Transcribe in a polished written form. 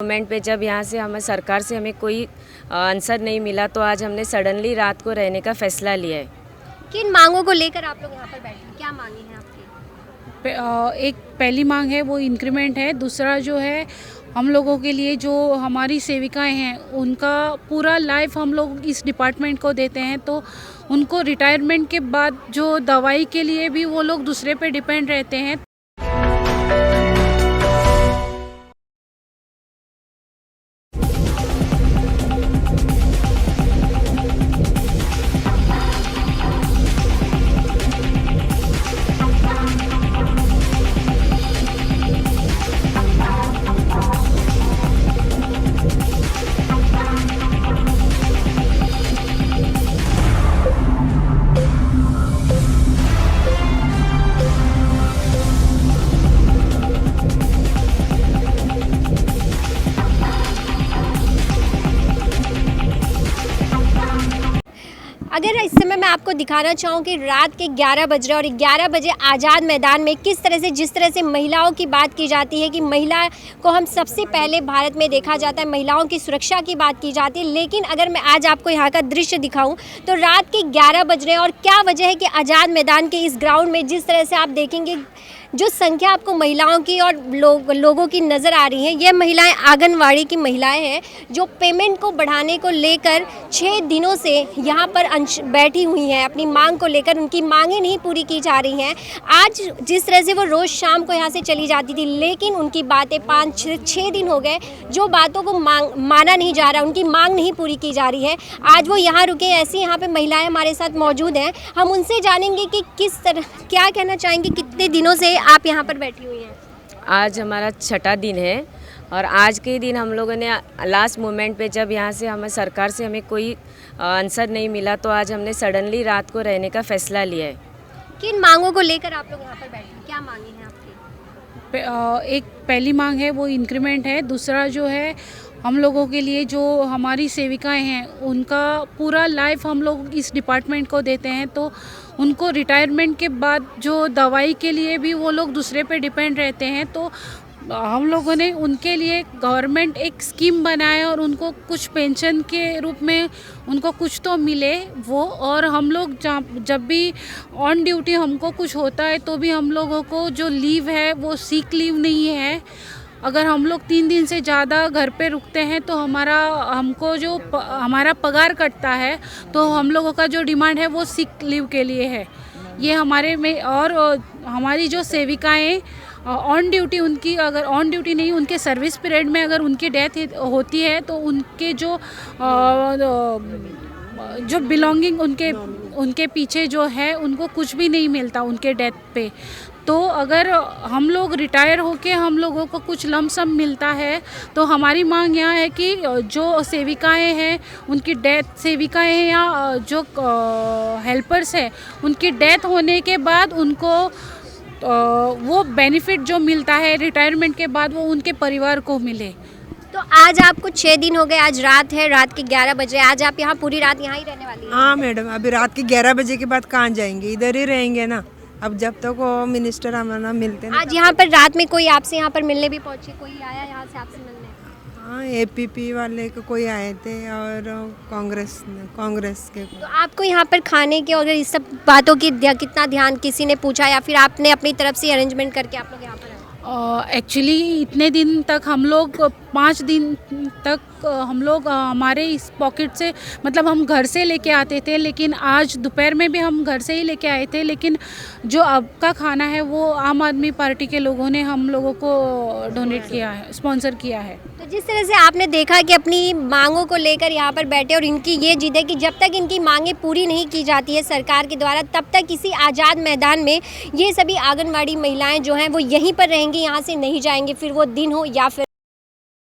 Moment पे जब यहाँ से हमें सरकार से हमें कोई आंसर नहीं मिला तो आज हमने सडनली रात को रहने का फैसला लिया है। किन मांगों को लेकर आप लोग यहाँ पर बैठे हैं? क्या मांगे हैं आपकी? एक पहली मांग है वो इंक्रीमेंट है। दूसरा जो है हम लोगों के लिए जो हमारी सेविकाएं हैं उनका पूरा लाइफ हम लोग इस डिपार्टमेंट को देते हैं, तो उनको रिटायरमेंट के बाद जो दवाई के लिए भी वो लोग दूसरे पे डिपेंड रहते हैं। अगर इस समय मैं आपको दिखाना चाहूँ कि रात के 11 बज रहे और 11 बजे आज़ाद मैदान में किस तरह से जिस तरह से महिलाओं की बात की जाती है कि महिला को हम सबसे पहले भारत में देखा जाता है, महिलाओं की सुरक्षा की बात की जाती है। लेकिन अगर मैं आज आपको यहाँ का दृश्य दिखाऊं तो रात के 11 बज रहे हैं और क्या वजह है कि आज़ाद मैदान के इस ग्राउंड में जिस तरह से आप देखेंगे जो संख्या आपको महिलाओं की और लोगों की नज़र आ रही है, ये महिलाएं आंगनवाड़ी की महिलाएं हैं जो पेमेंट को बढ़ाने को लेकर 6 दिनों से यहाँ पर बैठी हुई हैं। अपनी मांग को लेकर उनकी मांगें नहीं पूरी की जा रही हैं। आज जिस तरह से वो रोज़ शाम को यहाँ से चली जाती थी, लेकिन उनकी बातें 5-6 दिन हो गए जो बातों को माना नहीं जा रहा, उनकी मांग नहीं पूरी की जा रही है। आज वो यहाँ रुके, ऐसी यहाँ पर महिलाएँ हमारे साथ मौजूद हैं। हम उनसे जानेंगे कि किस तरह क्या कहना चाहेंगे, कितने दिनों से आप यहाँ पर बैठी हुई हैं? आज हमारा छठा दिन है और आज के दिन हम लोगों ने लास्ट मोमेंट पे जब यहाँ से हमें सरकार से हमें कोई आंसर नहीं मिला तो आज हमने सडनली रात को रहने का फैसला लिया है। किन मांगों को लेकर आप लोग यहाँ पर बैठे हैं? क्या मांगे हैं आपकी? एक पहली मांग है वो इंक्रीमेंट है। दूसरा जो है हम लोगों के लिए जो हमारी सेविकाएं हैं उनका पूरा लाइफ हम लोग इस डिपार्टमेंट को देते हैं, तो उनको रिटायरमेंट के बाद जो दवाई के लिए भी वो लोग दूसरे पे डिपेंड रहते हैं। तो हम लोगों ने उनके लिए गवर्नमेंट एक स्कीम बनाए और उनको कुछ पेंशन के रूप में उनको कुछ तो मिले वो। और हम लोग जब भी ऑन ड्यूटी हमको कुछ होता है तो भी हम लोगों को जो लीव है वो सीक लीव नहीं है। अगर हम लोग 3 दिन से ज़्यादा घर पे रुकते हैं तो हमको जो हमारा पगार कटता है, तो हम लोगों का जो डिमांड है वो सिक लीव के लिए है। ये हमारे में और हमारी जो सेविकाएं ऑन ड्यूटी, उनकी अगर ऑन ड्यूटी नहीं, उनके सर्विस पीरियड में अगर उनकी डेथ होती है तो उनके जो बिलोंगिंग उनके पीछे जो है उनको कुछ भी नहीं मिलता उनके डेथ पे। तो अगर हम लोग रिटायर होके हम लोगों को कुछ लमसम मिलता है तो हमारी मांग यहाँ है कि जो सेविकाएं हैं उनकी डेथ, सेविकाएं हैं या जो हेल्पर्स हैं उनकी डेथ होने के बाद उनको वो बेनिफिट जो मिलता है रिटायरमेंट के बाद वो उनके परिवार को मिले। तो आज आपको 6 दिन हो गए, आज रात है, रात के 11 बजे, आज आप यहाँ पूरी रात यहाँ ही रहने वाली हैं? हाँ मैडम, अभी रात के 11 बजे के बाद कहाँ जाएंगे, इधर ही रहेंगे ना। अब जब तक वो मिनिस्टर हमारा मिलते हैं। आज यहाँ पर रात में कोई आपसे यहाँ पर मिलने भी पहुँचे, कोई आया यहाँ से आपसे मिलने? हाँ, एपीपी वाले को कोई आए थे और कांग्रेस के। तो आपको यहाँ पर खाने के और इस सब बातों की कितना ध्यान किसी ने पूछा या फिर आपने अपनी तरफ से अरेंजमेंट करके आप लोग यहाँ पर आए? एक्चुअली इतने दिन तक हम लोग 5 दिन तक हम लोग हमारे इस पॉकेट से, मतलब हम घर से लेके आते थे, लेकिन आज दोपहर में भी हम घर से ही लेके आए थे। लेकिन जो अब का खाना है वो आम आदमी पार्टी के लोगों ने हम लोगों को डोनेट किया है, स्पॉन्सर किया है। तो जिस तरह से आपने देखा कि अपनी मांगों को लेकर यहाँ पर बैठे और इनकी ये जिद है कि जब तक इनकी मांगें पूरी नहीं की जाती है सरकार के द्वारा तब तक इसी आज़ाद मैदान में ये सभी आंगनवाड़ी महिलाएं जो हैं वो यहीं पर रहेंगी, यहाँ से नहीं जाएंगी, फिर वो दिन हो या फिर